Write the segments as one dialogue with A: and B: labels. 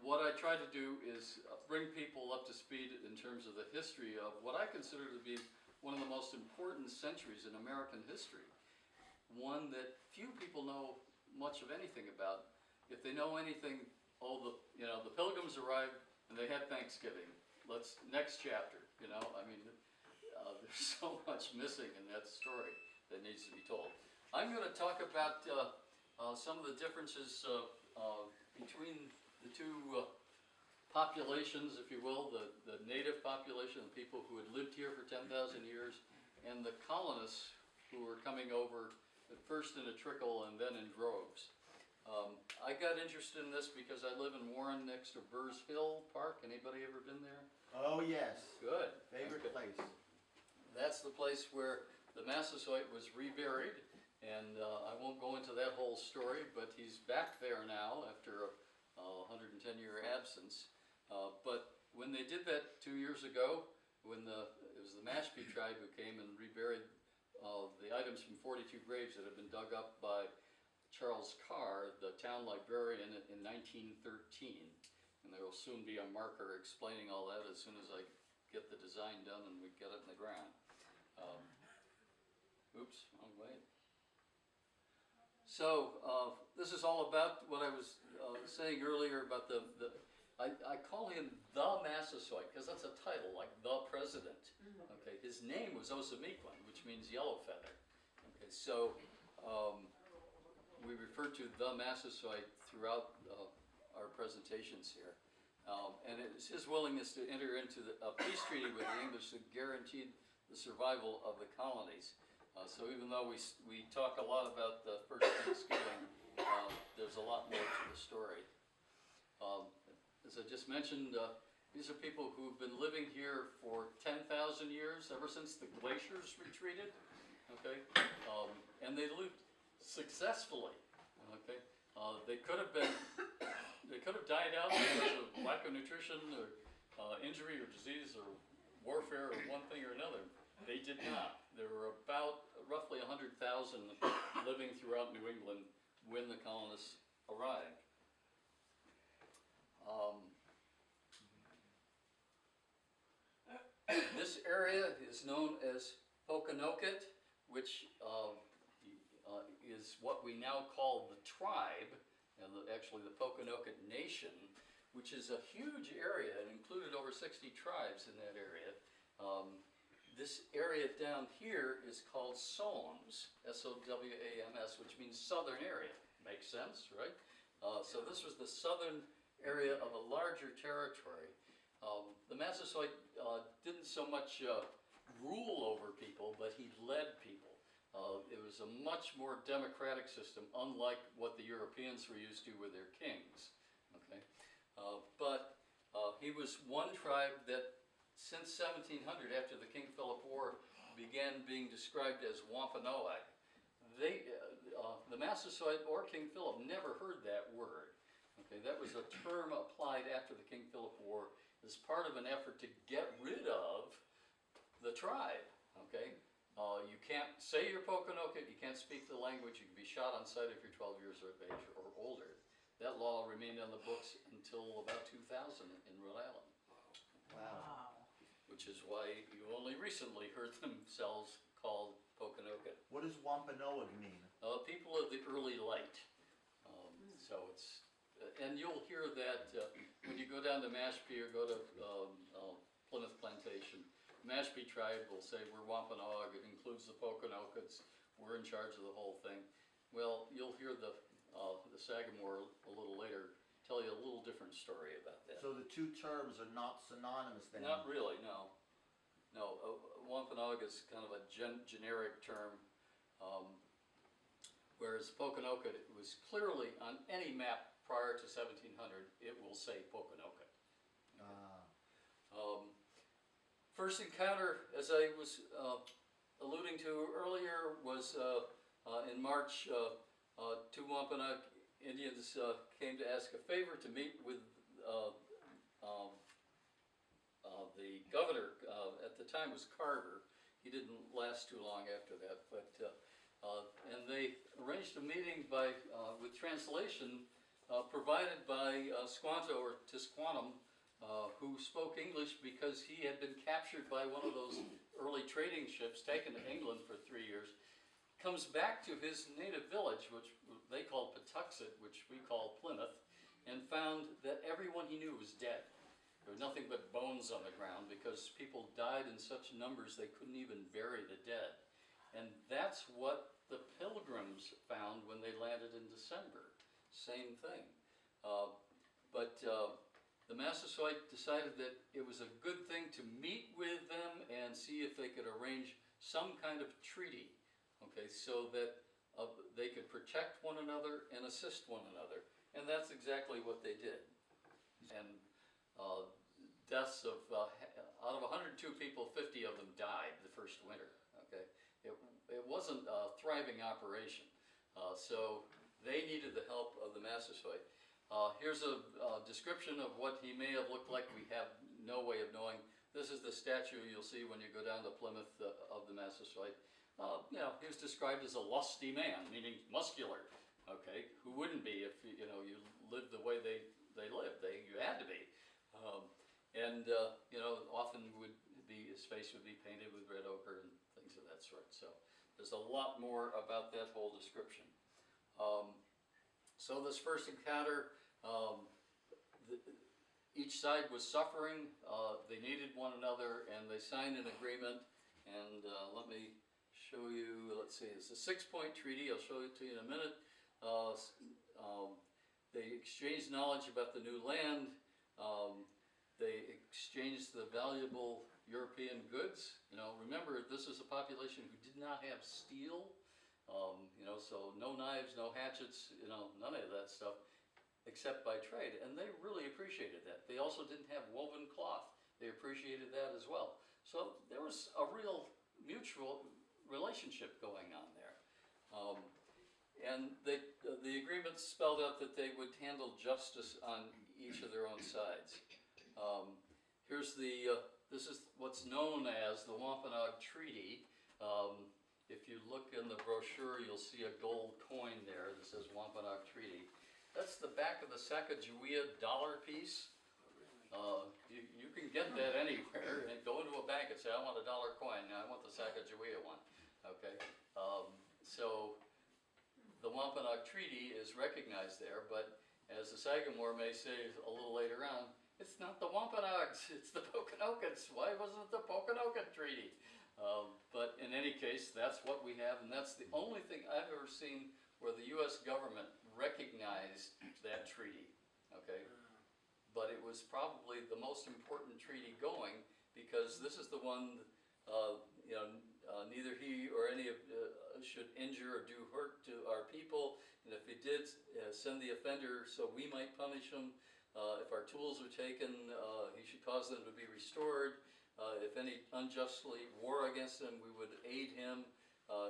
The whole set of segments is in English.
A: what I try to do is bring people up to speed in terms of the history of what I consider to be one of the most important centuries in American history. One that few people know much of anything about. If they know anything, oh, the Pilgrims arrived and they had Thanksgiving. Next chapter, I mean, there's so much missing in that story that needs to be told. I'm going to talk about some of the differences between the two populations, if you will, the native population, the people who had lived here for 10,000 years, and the colonists who were coming over at first in a trickle and then in droves. I got interested in this because I live in Warren next to Burrs Hill Park. Anybody ever been there?
B: Oh yes.
A: Good.
B: Favorite place.
A: That's the place where the Massasoit was reburied, and I won't go into that whole story, but he's back there now after a 110-year absence. But when they did that 2 years ago, when it was the Mashpee tribe who came and reburied the items from 42 graves that had been dug up by Charles Carr, the town librarian, in 1913. And there will soon be a marker explaining all that as soon as I get the design done and we get it in the ground. Oops, wrong way. So this is all about what I was saying earlier about I call him the Massasoit because that's a title, like the president. Okay, his name was Osamequin, which means yellow feather. Okay, so we refer to the Massasoit throughout our presentations here. And it's his willingness to enter into a peace treaty with the English that guaranteed the survival of the colonies. So even though we talk a lot about the first Thanksgiving, there's a lot more to the story. As I just mentioned, these are people who've been living here for 10,000 years, ever since the glaciers retreated. Okay, and they lived successfully. Okay, they could have died out because of lack of nutrition or injury or disease or warfare or one thing or another. They did not. There were about roughly 100,000 living throughout New England when the colonists arrived. This area is known as Pokanoket, which is what we now call the tribe, and actually the Pokanoket Nation, which is a huge area and included over 60 tribes in that area. This area down here is called Soams, S-O-W-A-M-S, which means southern area. Makes sense, right? So this was the southern area of a larger territory. The Massasoit didn't so much rule over people, but he led people. It was a much more democratic system, unlike what the Europeans were used to with their kings. Okay, but he was one tribe that, since 1700, after the King Philip War, began being described as Wampanoag. The Massasoit or King Philip never heard that word. Okay, that was a term applied after the King Philip War as part of an effort to get rid of the tribe. Okay, you can't say you're Pokanoket, you can't speak the language, you can be shot on sight if you're 12 years of age or older. That law remained on the books until about 2000 in Rhode Island.
B: Wow.
A: Which is why you only recently heard themselves called Pokanoket.
B: What does Wampanoag mean?
A: People of the early light. So it's, and you'll hear that when you go down to Mashpee or go to Plymouth Plantation. Mashpee tribe will say we're Wampanoag, it includes the Pokanokets, we're in charge of the whole thing. Well, you'll hear the Sagamore a little later tell you a little different story about that.
B: So the two terms are not synonymous then?
A: Not really, no. No, Wampanoag is kind of a generic term, whereas Pokanoket, it was clearly on any map prior to 1700, it will say Pokanoket. First encounter, as I was alluding to earlier, was in March. Two Wampanoag Indians came to ask a favor to meet with the governor. At the time was Carter. He didn't last too long after that, but and they arranged a meeting with translation provided by Squanto or Tisquantum, who spoke English because he had been captured by one of those early trading ships taken to England for 3 years, comes back to his native village, which they called Patuxet, which we call Plymouth, and found that everyone he knew was dead. There was nothing but bones on the ground because people died in such numbers they couldn't even bury the dead. And that's what the Pilgrims found when they landed in December. Same thing. But the Massasoit decided that it was a good thing to meet with them and see if they could arrange some kind of treaty, okay, so that they could protect one another and assist one another. And that's exactly what they did. And deaths of, out of 102 people, 50 of them died the first winter, okay? It wasn't a thriving operation. So they needed the help of the Massasoit. Here's a description of what he may have looked like. We have no way of knowing. This is the statue you'll see when you go down to Plymouth of the Massasoit. You know, he was described as a lusty man, meaning muscular. Okay, who wouldn't be if you lived the way they lived? You had to be, you know, often his face would be painted with red ochre and things of that sort. So there's a lot more about that whole description. So this first encounter, each side was suffering. They needed one another, and they signed an agreement. And let me show you. Let's see. It's a 6-point treaty. I'll show it to you in a minute. They exchanged knowledge about the new land. They exchanged the valuable European goods. You know, remember, this is a population who did not have steel. You know, so no knives, no hatchets, you know, none of that stuff, except by trade. And they really appreciated that. They also didn't have woven cloth. They appreciated that as well. So there was a real mutual relationship going on there. And the agreement spelled out that they would handle justice on each of their own sides. This is what's known as the Whomping Out Treaty. If you look in the brochure, you'll see a gold coin there that says Whomping Out Treaty. That's the back of the Sacagawea dollar piece. You can get that anywhere. And go into a bank and say, I want a dollar coin. Now I want the Sacagawea one. Okay. So the Whomping Out Treaty is recognized there, but as the Sagamore may say a little later on, it's not the Wampanoags, it's the Pokanokets. Why wasn't it the Pokanoket Treaty? But in any case, that's what we have, and that's the only thing I've ever seen where the U.S. government recognized that treaty, okay? But it was probably the most important treaty going because this is the one, neither he or any of should injure or do hurt to our people, and if he did, send the offender so we might punish him. If our tools are taken, he should cause them to be restored. If any unjustly war against him, we would aid him.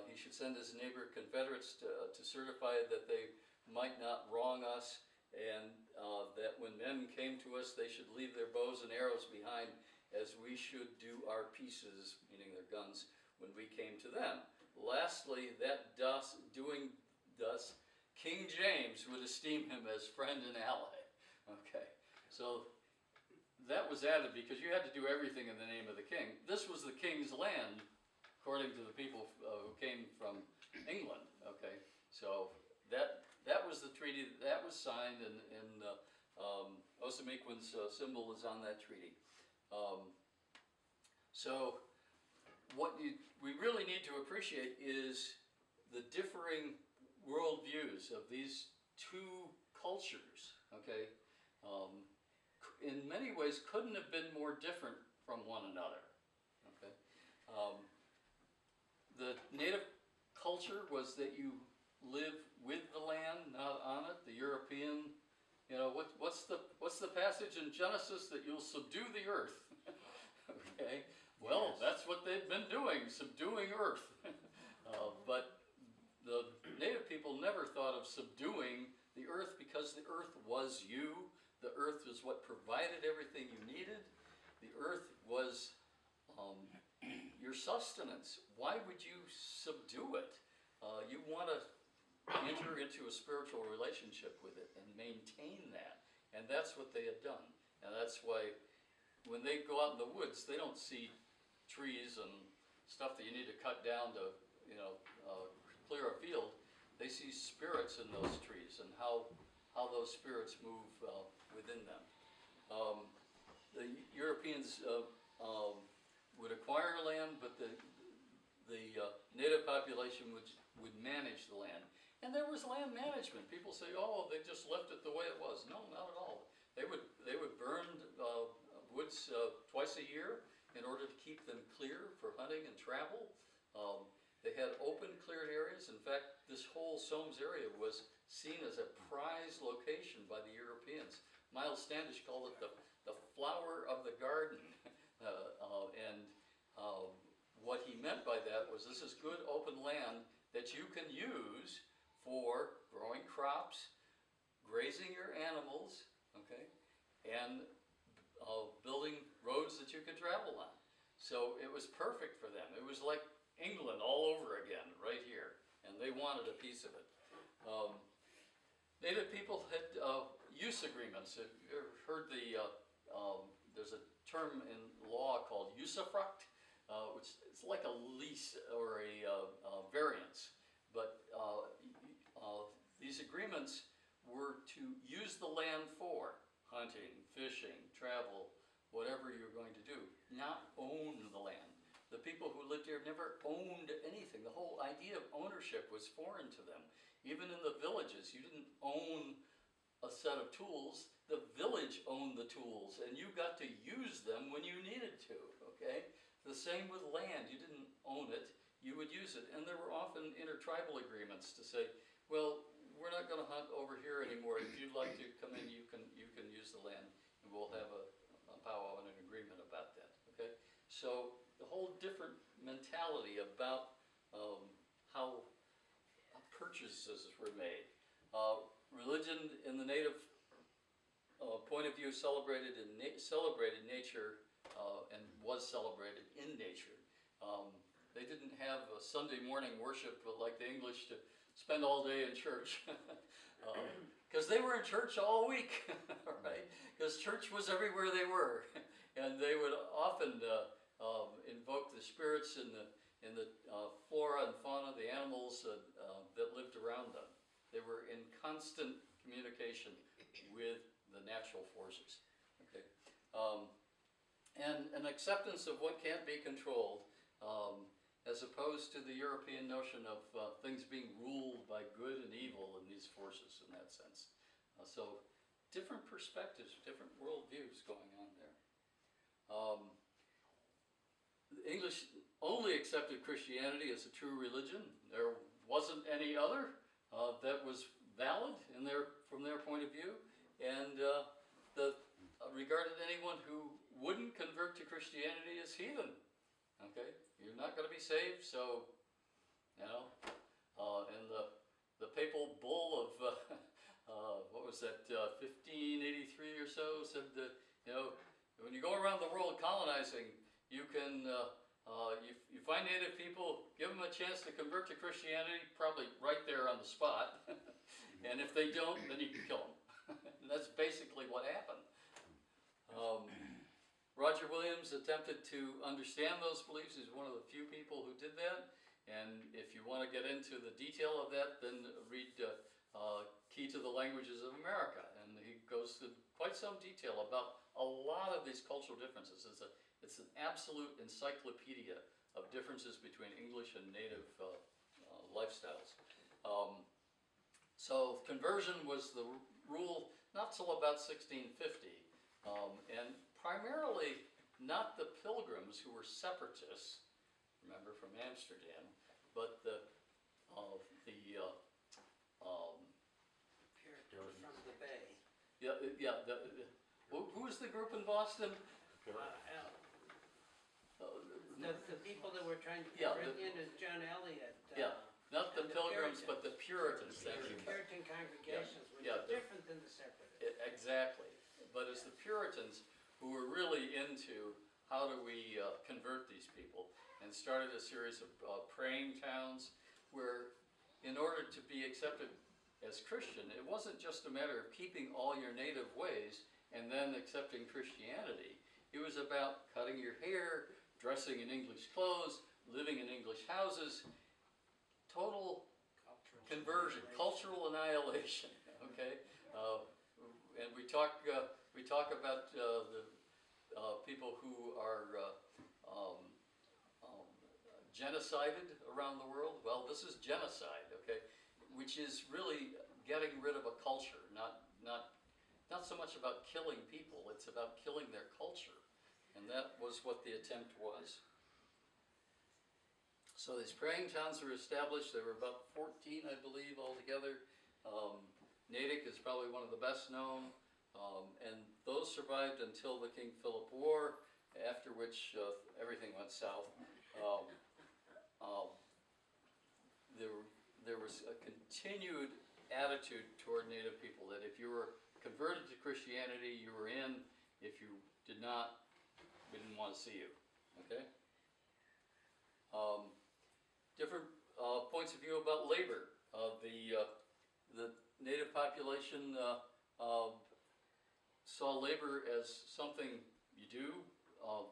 A: He should send his neighbor Confederates to certify that they might not wrong us, and that when men came to us, they should leave their bows and arrows behind, as we should do our pieces, meaning their guns, when we came to them. Lastly, that doing thus, King James would esteem him as friend and ally. Okay, so that was added because you had to do everything in the name of the king. This was the king's land, according to the people who came from England. Okay, so that was the treaty that was signed, and Osamequin's symbol is on that treaty. So what we really need to appreciate is the differing worldviews of these two cultures. Okay. In many ways couldn't have been more different from one another. Okay? The native culture was that you live with the land, not on it. The European, you know, what's the passage in Genesis that you'll subdue the earth? Okay? Well, yes. That's what they've been doing, subduing earth. But the native people never thought of subduing the earth because the earth was you. The earth was what provided everything you needed. The earth was your sustenance. Why would you subdue it? You want to enter into a spiritual relationship with it and maintain that. And And that's what they had done. And that's why when they go out in the woods, they don't see trees and stuff that you need to cut down to, clear a field. They see spirits in those trees and how those spirits move within them. The Europeans would acquire land, but the native population would manage the land. And there was land management. People say, oh, they just left it the way it was. No, not at all. They would burn woods twice a year in order to keep them clear for hunting and travel. They had open, cleared areas. In fact, this whole Somes area was seen as a prized location by the Europeans. Miles Standish called it the flower of the garden. What he meant by that was this is good open land that you can use for growing crops, grazing your animals, okay, and building roads that you could travel on. So it was perfect for them. It was like England all over again, right here, and they wanted a piece of it. Native people had use agreements. Have you ever heard there's a term in law called usufruct, which is like a lease or a variance. But these agreements were to use the land for hunting, fishing, travel, whatever you're going to do, not own the land. The people who lived here never owned anything. The whole idea of ownership was foreign to them. Even in the villages, you didn't own a set of tools. The village owned the tools, and you got to use them when you needed to, okay? The same with land. You didn't own it. You would use it. And there were often intertribal agreements to say, well, we're not going to hunt over here anymore. If you'd like to come in, you can use the land, and we'll have a powwow and an agreement about that, okay? So the whole different mentality about how purchases were made. Religion in the native point of view celebrated nature and was celebrated in nature. They didn't have a Sunday morning worship like the English to spend all day in church. Because they were in church all week, right? Because church was everywhere they were. And they would often invoke the spirits in the flora and fauna, the animals that lived around them. They were in constant communication with the natural forces. Okay, and an acceptance of what can't be controlled, as opposed to the European notion of things being ruled by good and evil in these forces in that sense. So different perspectives, different worldviews going on there. The English only accepted Christianity as a true religion. There wasn't any other that was valid from their point of view, and regarded anyone who wouldn't convert to Christianity as heathen. Okay, you're not going to be saved, so and the papal bull of what was that, 1583 or so, said that when you go around the world colonizing, you can you find native people, give them a chance to convert to Christianity, probably right there on the spot, and if they don't, then you can kill them. And that's basically what happened. Roger Williams attempted to understand those beliefs. He's one of the few people who did that. And if you want to get into the detail of that, then read Key to the Languages of America. And he goes to quite some detail about a lot of these cultural differences. It's an absolute encyclopedia of differences between English and native lifestyles. So conversion was the rule not till about 1650. And primarily not the Pilgrims, who were separatists, remember, from Amsterdam, but the
C: Puritans from the Bay.
A: Who was the group in Boston?
C: The people that were trying to convert into John Eliot.
A: Not the
C: and the
A: Pilgrims,
C: Puritans.
A: but the Puritans.
C: The Puritan congregations, which
A: Yeah,
C: are different than the separatists.
A: Exactly. But it's the Puritans who were really into how do we convert these people, and started a series of praying towns where, in order to be accepted as Christian, it wasn't just a matter of keeping all your native ways and then accepting Christianity. It was about cutting your hair, dressing in English clothes, living in English houses, total conversion, cultural annihilation. Okay, and we talk about the people who are genocided around the world. Well, this is genocide. Okay, which is really getting rid of a culture, not so much about killing people. It's about killing their culture, and that was what the attempt was. So these praying towns were established. There were about 14, I believe, altogether. Natick is probably one of the best known, and those survived until the King Philip War, after which everything went south. There was a continued attitude toward Native people that if you were converted to Christianity, you were in. If you did not, we didn't want to see you. Okay? Different points of view about labor. The Native population saw labor as something you do,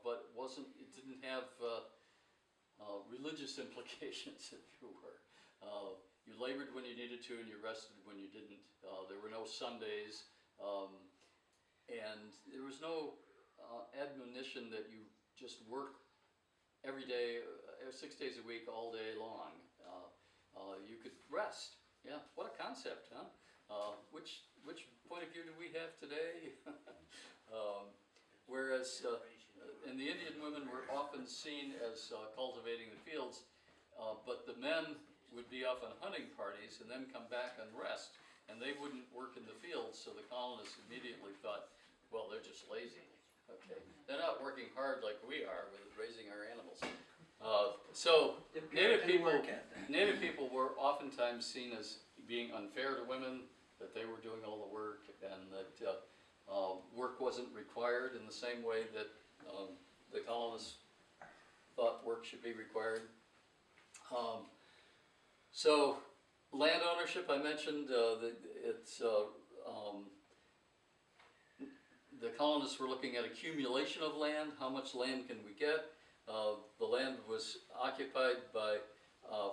A: but it didn't have religious implications, if you were. You labored when you needed to, and you rested when you didn't. There were no Sundays, and there was no admonition that you just work every day, 6 days a week, all day long. You could rest. Yeah, what a concept, huh? Which point of view do we have today? Whereas, and the Indian women were often seen as cultivating the fields, but the men would be off on hunting parties and then come back and rest, and they wouldn't work in the fields, so the colonists immediately thought, well, they're just lazy. Okay, they're not working hard like we are with raising our animals. So Native people were oftentimes seen as being unfair to women, that they were doing all the work, and that work wasn't required in the same way that the colonists thought work should be required. So land ownership, I mentioned, the colonists were looking at accumulation of land. How much land can we get? The land was occupied by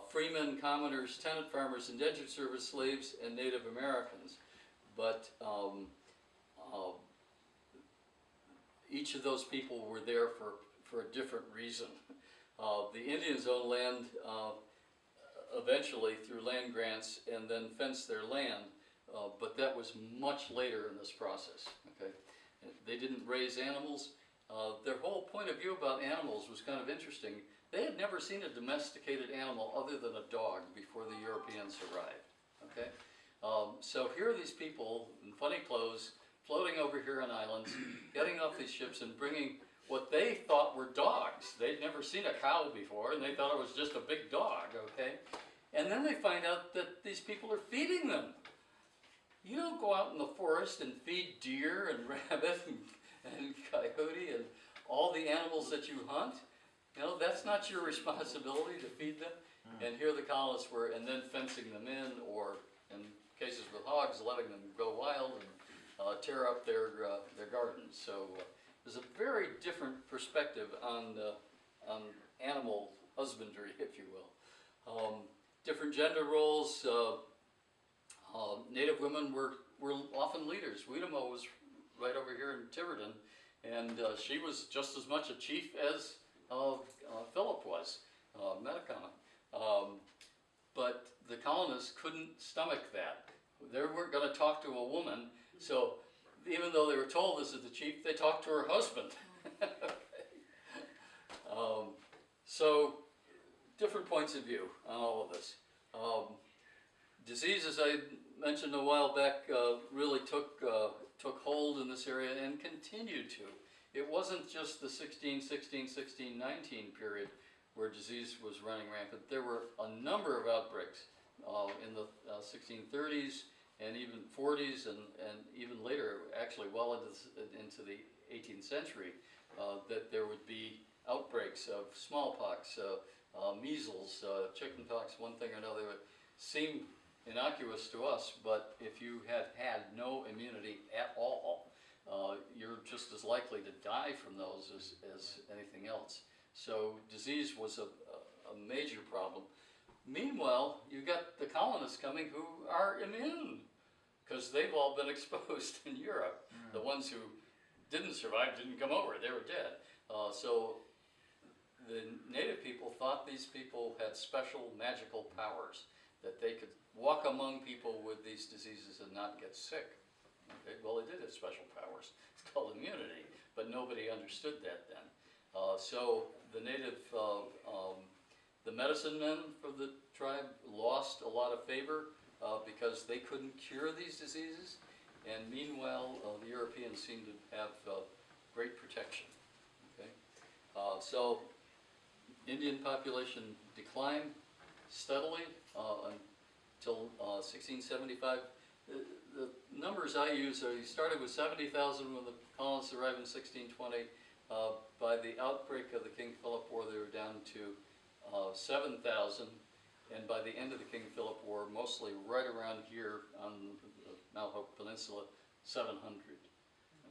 A: freemen, commoners, tenant farmers, indentured service slaves, and Native Americans. But each of those people were there for a different reason. The Indians owned land eventually through land grants and then fenced their land, but that was much later in this process. Okay, they didn't raise animals. Their whole point of view about animals was kind of interesting. They had never seen a domesticated animal other than a dog before the Europeans arrived. Okay, so here are these people in funny clothes floating over here on islands, getting off these ships and bringing what they thought were dogs. They'd never seen a cow before, and they thought it was just a big dog, okay? And then they find out that these people are feeding them. You don't go out in the forest and feed deer and rabbit and coyote and all the animals that you hunt. You know, that's not your responsibility to feed them. And here the colonists were, and then fencing them in, or in cases with hogs, letting them go wild and tear up their gardens. So there's a very different perspective on animal husbandry, if you will. Different gender roles. Native women were often leaders. Weedamo was right over here in Tiverton, and she was just as much a chief as Philip was, Metacomet. But the colonists couldn't stomach that. They weren't going to talk to a woman, so even though they were told this is the chief, they talked to her husband. So different points of view on all of this. Disease, as I mentioned a while back, really took hold in this area and continued to. It wasn't just the 1616, 1619 period where disease was running rampant. There were a number of outbreaks in the 1630s and even 40s and even later, actually well into the 18th century, that there would be outbreaks of smallpox, measles, chickenpox, one thing or another. It seemed innocuous to us, but if you had had no immunity at all, you're just as likely to die from those as anything else. So disease was a major problem. Meanwhile, you got the colonists coming who are immune, because they've all been exposed in Europe. The ones who didn't survive didn't come over, they were dead. So the native people thought these people had special magical powers, that they could walk among people with these diseases and not get sick. Okay? Well, they did have special powers. It's called immunity, but nobody understood that then. So the native, the medicine men for the tribe lost a lot of favor because they couldn't cure these diseases, and meanwhile the Europeans seemed to have great protection. Okay? So Indian population declined steadily until 1675. The numbers I use are, you started with 70,000 when the colonists arrived in 1620. By the outbreak of the King Philip War, they were down to 7,000, and by the end of the King Philip War, mostly right around here on the Mount Hope Peninsula, 700.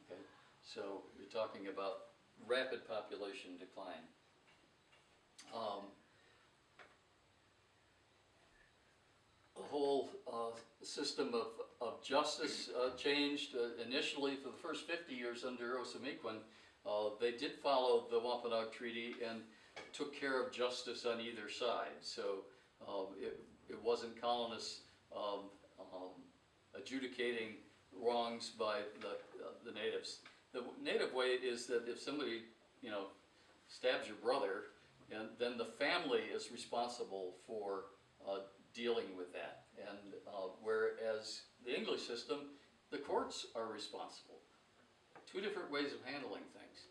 A: Okay, so you're talking about rapid population decline. The whole system of justice changed. Initially, for the first 50 years under Osamequin, they did follow the Whomping Out Treaty and took care of justice on either side. So it wasn't colonists adjudicating wrongs by the natives. The native way is that if somebody, stabs your brother, and then the family is responsible for dealing with that. And whereas the English system, the courts are responsible. Two different ways of handling things.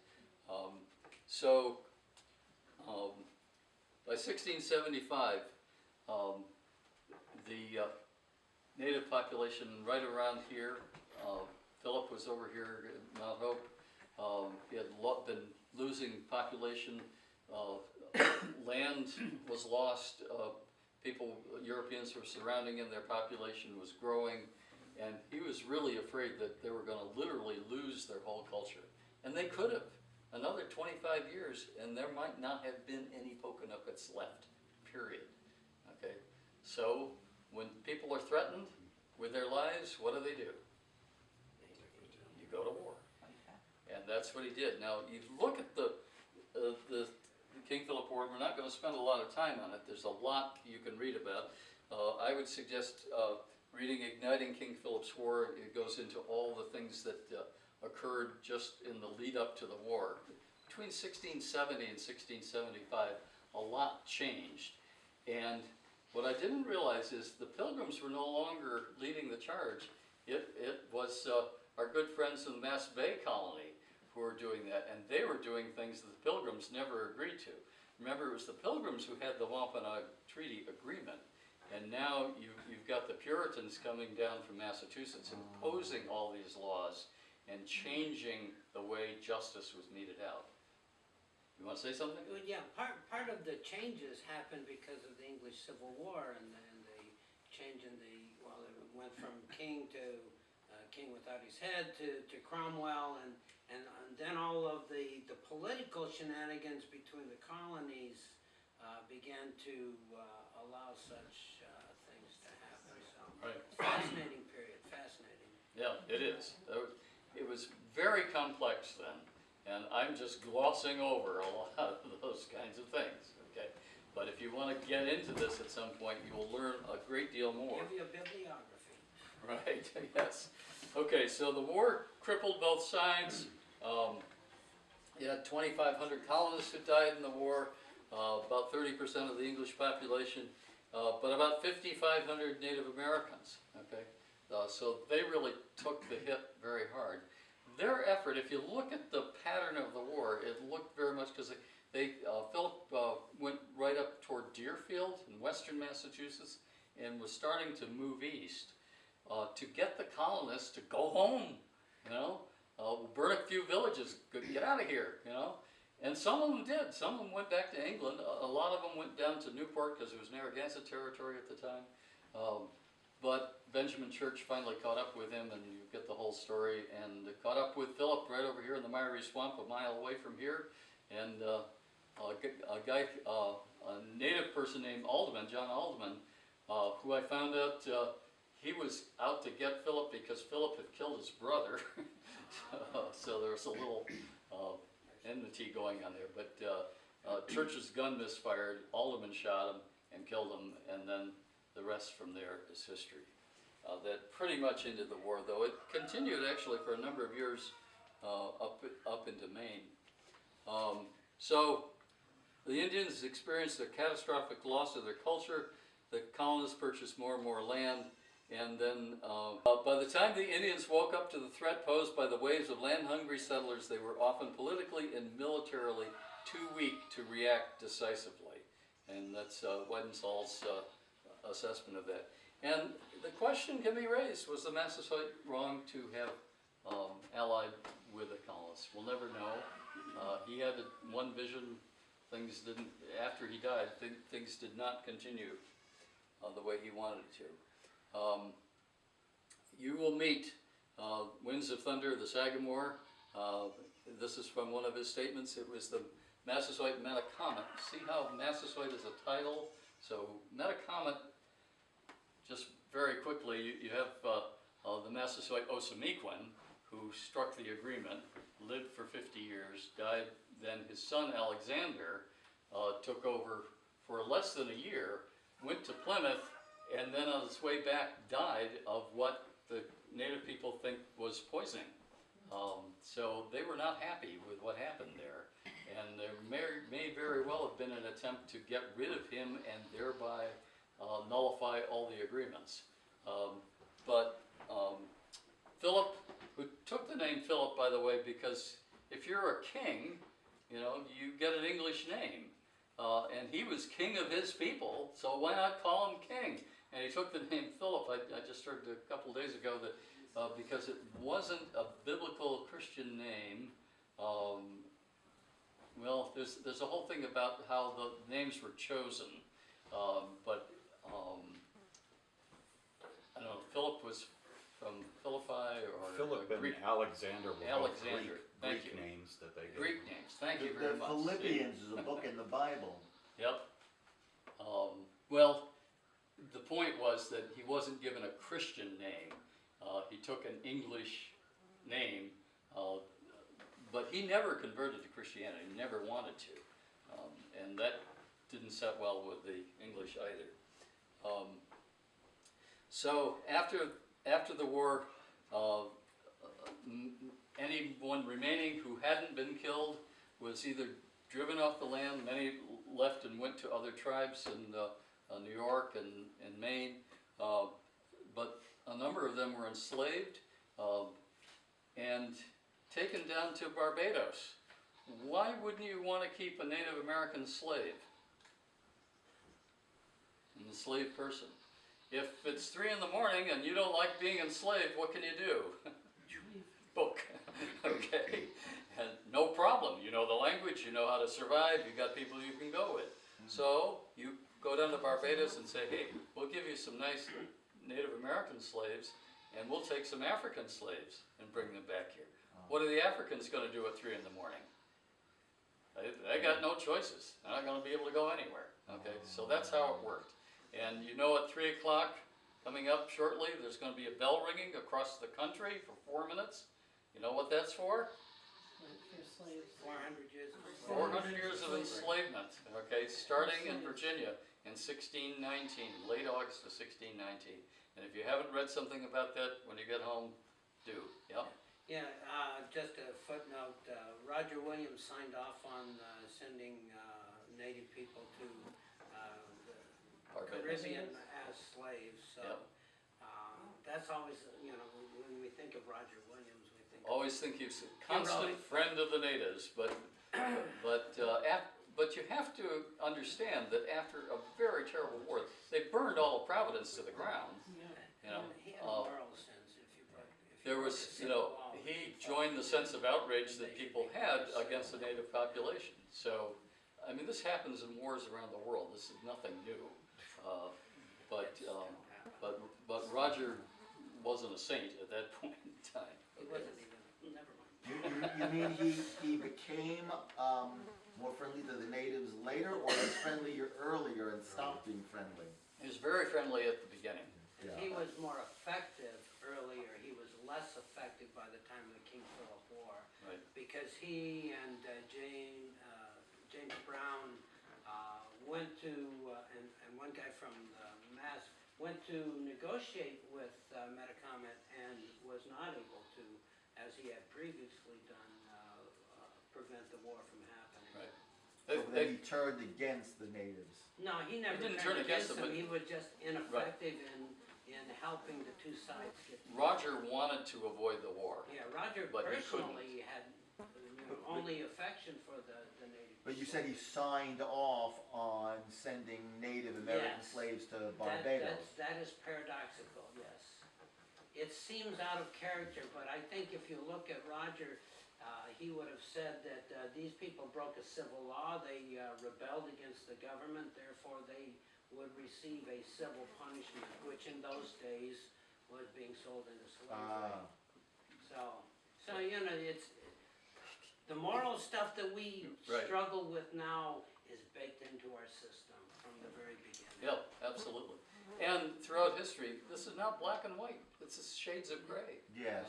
A: By 1675, the native population right around here, Philip was over here at Mount Hope. He had been losing population. Land was lost. Europeans were surrounding him. Their population was growing. And he was really afraid that they were going to literally lose their whole culture. And they could have. Another 25 years, and there might not have been any Pokanokets left, period. Okay? So, when people are threatened with their lives, what do? You go to war. And that's what he did. Now, you look at the King Philip War, we're not going to spend a lot of time on it. There's a lot you can read about. I would suggest reading Igniting King Philip's War. It goes into all the things that occurred just in the lead up to the war. Between 1670 and 1675, a lot changed. And what I didn't realize is the Pilgrims were no longer leading the charge. It was our good friends in the Mass Bay colony who were doing that, and they were doing things that the Pilgrims never agreed to. Remember, it was the Pilgrims who had the Whomping Out Treaty agreement, and now you've got the Puritans coming down from Massachusetts imposing all these laws and changing the way justice was meted out. You want to say something?
C: Well, yeah, part of the changes happened because of the English Civil War and the change in it went from king to king without his head to Cromwell, and then all of the political shenanigans between the colonies began to allow such things to happen. So,
A: right.
C: Fascinating period, fascinating.
A: Yeah, it is. It was very complex then, and I'm just glossing over a lot of those kinds of things, okay? But if you want to get into this at some point, you will learn a great deal more.
C: Give you a bibliography.
A: Right, yes. Okay, so the war crippled both sides. You had 2,500 colonists who died in the war, about 30% of the English population, but about 5,500 Native Americans, okay? So they really took the hit very hard. Their effort, if you look at the pattern of the war, it looked very much, because Philip went right up toward Deerfield in western Massachusetts and was starting to move east to get the colonists to go home, burn a few villages, get out of here, And some of them did. Some of them went back to England. A lot of them went down to Newport because it was Narragansett territory at the time. but Benjamin Church finally caught up with him, and you get the whole story, and caught up with Philip right over here in the Miry Swamp, a mile away from here, and a native person named Alderman, John Alderman, who I found out he was out to get Philip because Philip had killed his brother. So there was a little enmity going on there. But Church's gun misfired, Alderman shot him and killed him, and then the rest from there is history. That pretty much ended the war, though. It continued actually for a number of years up into Maine. So the Indians experienced a catastrophic loss of their culture. The colonists purchased more and more land, and then by the time the Indians woke up to the threat posed by the waves of land-hungry settlers, they were often politically and militarily too weak to react decisively. And that's Weidensaul's assessment of that. And the question can be raised, was the Massasoit wrong to have allied with the colonists? We'll never know. He had one vision. Things didn't, after he died, things did not continue the way he wanted it to. You will meet Winds of Thunder, the Sagamore. This is from one of his statements. It was the Massasoit Metacomet. See how Massasoit is a title? So Metacomet, just very quickly, you have the Massasoit Osamequin, who struck the agreement, lived for 50 years, died. Then his son Alexander took over for less than a year, went to Plymouth, and then on his way back died of what the native people think was poisoning. So they were not happy with what happened there. And there may very well have been an attempt to get rid of him and thereby nullify all the agreements. But Philip, who took the name Philip, by the way, because if you're a king, you know, you get an English name. And he was king of his people, so why not call him king? And he took the name Philip. I just heard a couple days ago that because it wasn't a biblical Christian name, well, there's a whole thing about how the names were chosen. But I don't know, Philip was from Philippi or
D: Philip and
A: Greek.
D: Alexander were
A: Alexander, thank
D: Greek
A: you.
D: names that they gave.
A: Greek names, thank you very
B: The
A: much.
B: Philippians is a book in the Bible.
A: Yep. Well, the point was that he wasn't given a Christian name. He took an English name, but he never converted to Christianity. He never wanted to. And that didn't set well with the English either. So after the war, anyone remaining who hadn't been killed was either driven off the land. Many left and went to other tribes in New York and Maine, but a number of them were enslaved and taken down to Barbados. Why wouldn't you want to keep a Native American slave? An enslaved person. If it's 3 in the morning and you don't like being enslaved, what can you do? Book. Okay. And no problem. You know the language, you know how to survive, you got people you can go with. So you go down to Barbados and say, hey, we'll give you some nice Native American slaves, and we'll take some African slaves and bring them back here. What are the Africans going to do at 3 in the morning? They got no choices. They're not going to be able to go anywhere. Okay, so that's how it worked. And you know at 3 o'clock, coming up shortly, there's going to be a bell ringing across the country for 4 minutes. You know what that's for?
C: 400 years.
A: 400 years of enslavement, okay, starting in Virginia in 1619, late August of 1619. And if you haven't read something about that, when you get home, do, yep.
C: Yeah, just a footnote, Roger Williams signed off on sending native people to the Caribbean as slaves, so
A: Yep.
C: That's always, you know, when we think of Roger Williams, we think
A: Always think he's a constant friend of the natives, but you have to understand that after a very terrible war, they burned all of Providence to the ground. You know,
C: he had a moral sense.
A: there was, you know, he joined the sense of outrage that people had against the native population. So, I mean, this happens in wars around the world. This is nothing new. But but Roger wasn't a saint at that point in time.
C: He
A: Okay?
C: wasn't even, never mind.
B: You mean he became more friendly to the natives later, or was friendlier earlier and stopped being friendly?
A: He was very friendly at the beginning.
C: And he was more effective earlier. He was less effective by the time of the King Philip War.
A: Right.
C: Because he and James Brown went to, and one guy from Mass went to negotiate with Metacomet and was not able to, as he had previously done, prevent the war from happening.
A: Right.
B: So then he turned against the natives.
C: No, he never
A: didn't
C: turned
A: turn against
C: against
A: them,
C: them.
A: but-
C: He was just ineffective in helping the two sides get together.
A: Roger wanted to avoid the war.
C: Yeah, Roger
A: But he
C: personally had only affection for the native.
B: But you said he signed off on sending Native American
C: Yes.
B: slaves to Barbados.
C: That is paradoxical, yes. It seems out of character, but I think if you look at Roger, he would have said that these people broke a civil law, they rebelled against the government, therefore they would receive a civil punishment, which in those days was being sold into slavery. So you know, it's, the moral stuff that we
A: Right.
C: struggle with now is baked into our system from the very beginning.
A: Yeah, absolutely. And throughout history, this is not black and white. It's shades of gray.
B: Yes.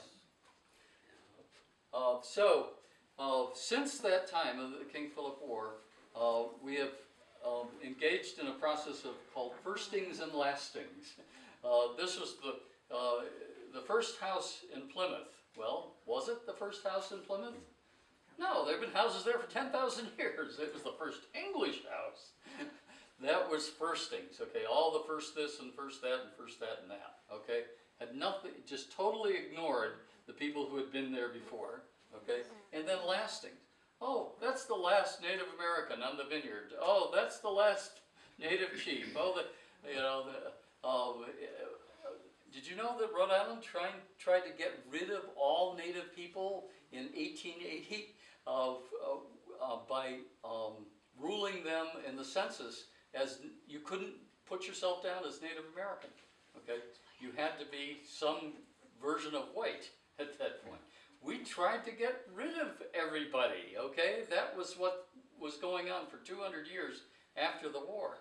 A: Since that time of the King Philip War, we have engaged in a process called firstings and lastings. This was the first house in Plymouth. Well, was it the first house in Plymouth? No, there have been houses there for 10,000 years. It was the first English house. That was firstings, okay? All the first this and first that and first that and that, okay? Had nothing, just totally ignored the people who had been there before, okay? And then lastings. Oh, that's the last Native American on the vineyard. Oh, that's the last Native chief. Oh, did you know that Rhode Island tried to get rid of all Native people in 1880 by ruling them in the census as you couldn't put yourself down as Native American, okay? You had to be some version of white at that point. We tried to get rid of everybody, okay? That was what was going on for 200 years after the war.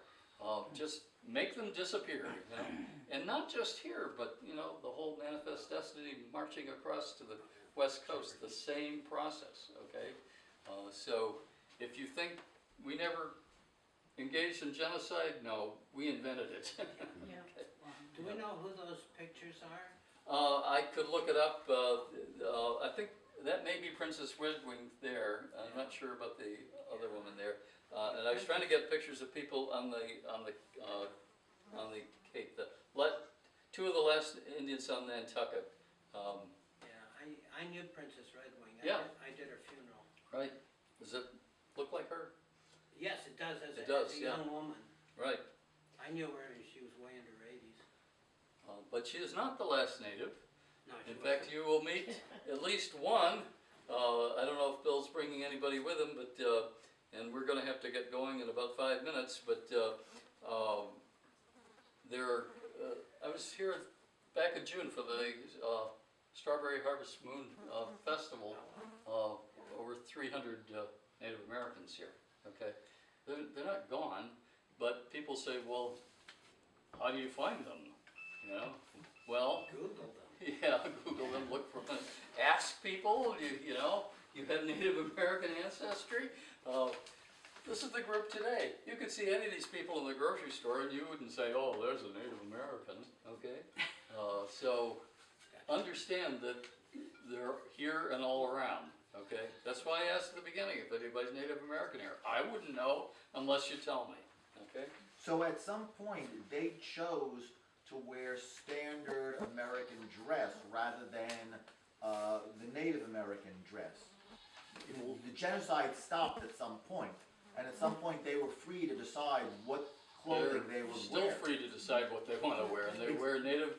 A: Just make them disappear, you know? And not just here, but, you know, the whole Manifest Destiny marching across to the West Coast, the same process, okay? So if you think we never engaged in genocide, no, we invented it.
D: Yeah.
A: Okay.
C: Do we know who those pictures are?
A: I could look it up. I think that may be Princess Redwing there. I'm not sure about the other woman there. And I was trying to get pictures of people on the Cape. Two of the last Indians on Nantucket.
C: Yeah, I knew Princess Redwing.
A: Yeah.
C: I did her funeral.
A: Right? Does it look like her?
C: Yes, it does, as
A: It
C: a
A: does, yeah.
C: young woman.
A: Right.
C: I knew her, and she was way in her 80s.
A: But she is not the last native.
C: No, she
A: In fact, you will meet at least one. I don't know if Bill's bringing anybody with him, but and we're going to have to get going in about 5 minutes. But I was here back in June for the Strawberry Harvest Moon Festival. Over 300 Native Americans here. Okay, they're not gone, but people say, well, how do you find them? You know, well.
C: Googled them.
A: Yeah, Google them, look for them, ask people, you know, you have Native American ancestry. This is the group today. You could see any of these people in the grocery store and you wouldn't say, oh, there's a Native American, okay? So understand that they're here and all around, okay? That's why I asked at the beginning if anybody's Native American here. I wouldn't know unless you tell me, okay?
B: So at some point, they chose to wear standard American dress rather than the Native American dress. The genocide stopped at some point, and at some point they were free to decide what clothing they would
A: still
B: wear.
A: free to decide what they want to wear, and they wear native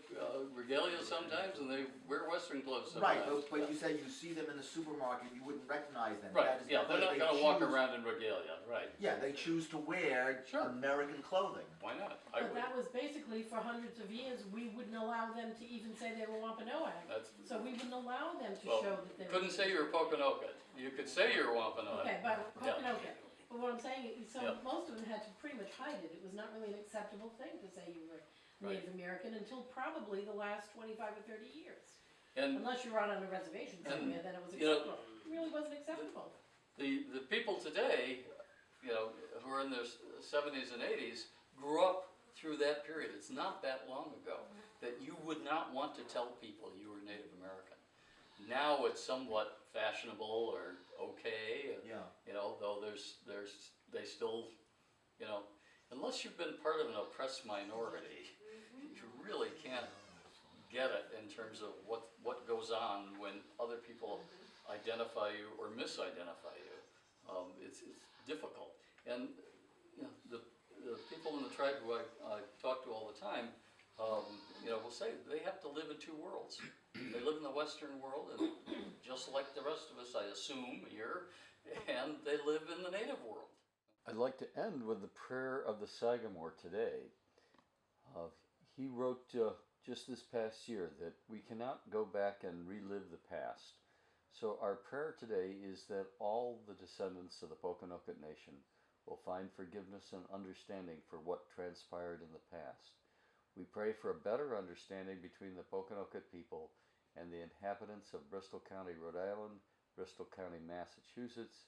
A: regalia sometimes, and they wear Western clothes
B: Right,
A: sometimes.
B: but you said you see them in the supermarket, you wouldn't recognize them.
A: Right,
B: That is
A: yeah, they're
B: because
A: not
B: they
A: gonna walk
B: choose-
A: around in regalia, right?
B: Yeah, they choose to wear
A: Sure.
B: American clothing.
A: Why not? I
D: But
A: would.
D: that was basically for hundreds of years, we wouldn't allow them to even say they were Wampanoag.
A: That's,
D: So we wouldn't allow them to
A: Well,
D: show that they were.
A: couldn't say you're a Pokanoket. You could say you're a Wampanoag.
D: Okay, but
A: Yeah.
D: Pokanoket. But what I'm saying is, so
A: Yeah.
D: most of them had to pretty much hide it. It was not really an acceptable thing to say you were Native American until probably the last 25 or 30 years.
A: And
D: Unless you were out on a reservation somewhere, then it was
A: you know,
D: acceptable. It really wasn't acceptable.
A: the people today, you know, who are in their 70s and 80s, grew up through that period. It's not that long ago that you would not want to tell people you were Native American. Now it's somewhat fashionable or okay, and,
B: Yeah.
A: you know, though they still, you know, unless you've been part of an oppressed minority, you really can't get it in terms of what goes on when other people identify you or misidentify you. It's difficult, and you know, the people in the tribe who I talk to all the time, you know, will say they have to live in two worlds. They live in the Western world, and just like the rest of us, I assume here, and they live in the native world. I'd like to end with the prayer of the Sagamore today. He wrote just this past year that we cannot go back and relive the past. So our prayer today is that all the descendants of the Pokanoket Nation will find forgiveness and understanding for what transpired in the past. We pray for a better understanding between the Pokanoket people and the inhabitants of Bristol County, Rhode Island, Bristol County, Massachusetts,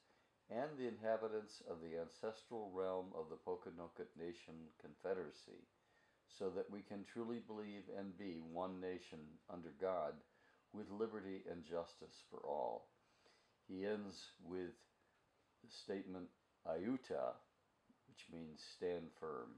A: and the inhabitants of the ancestral realm of the Pokanoket Nation Confederacy, so that we can truly believe and be one nation under God, with liberty and justice for all. He ends with the statement Ayuta, which means stand firm.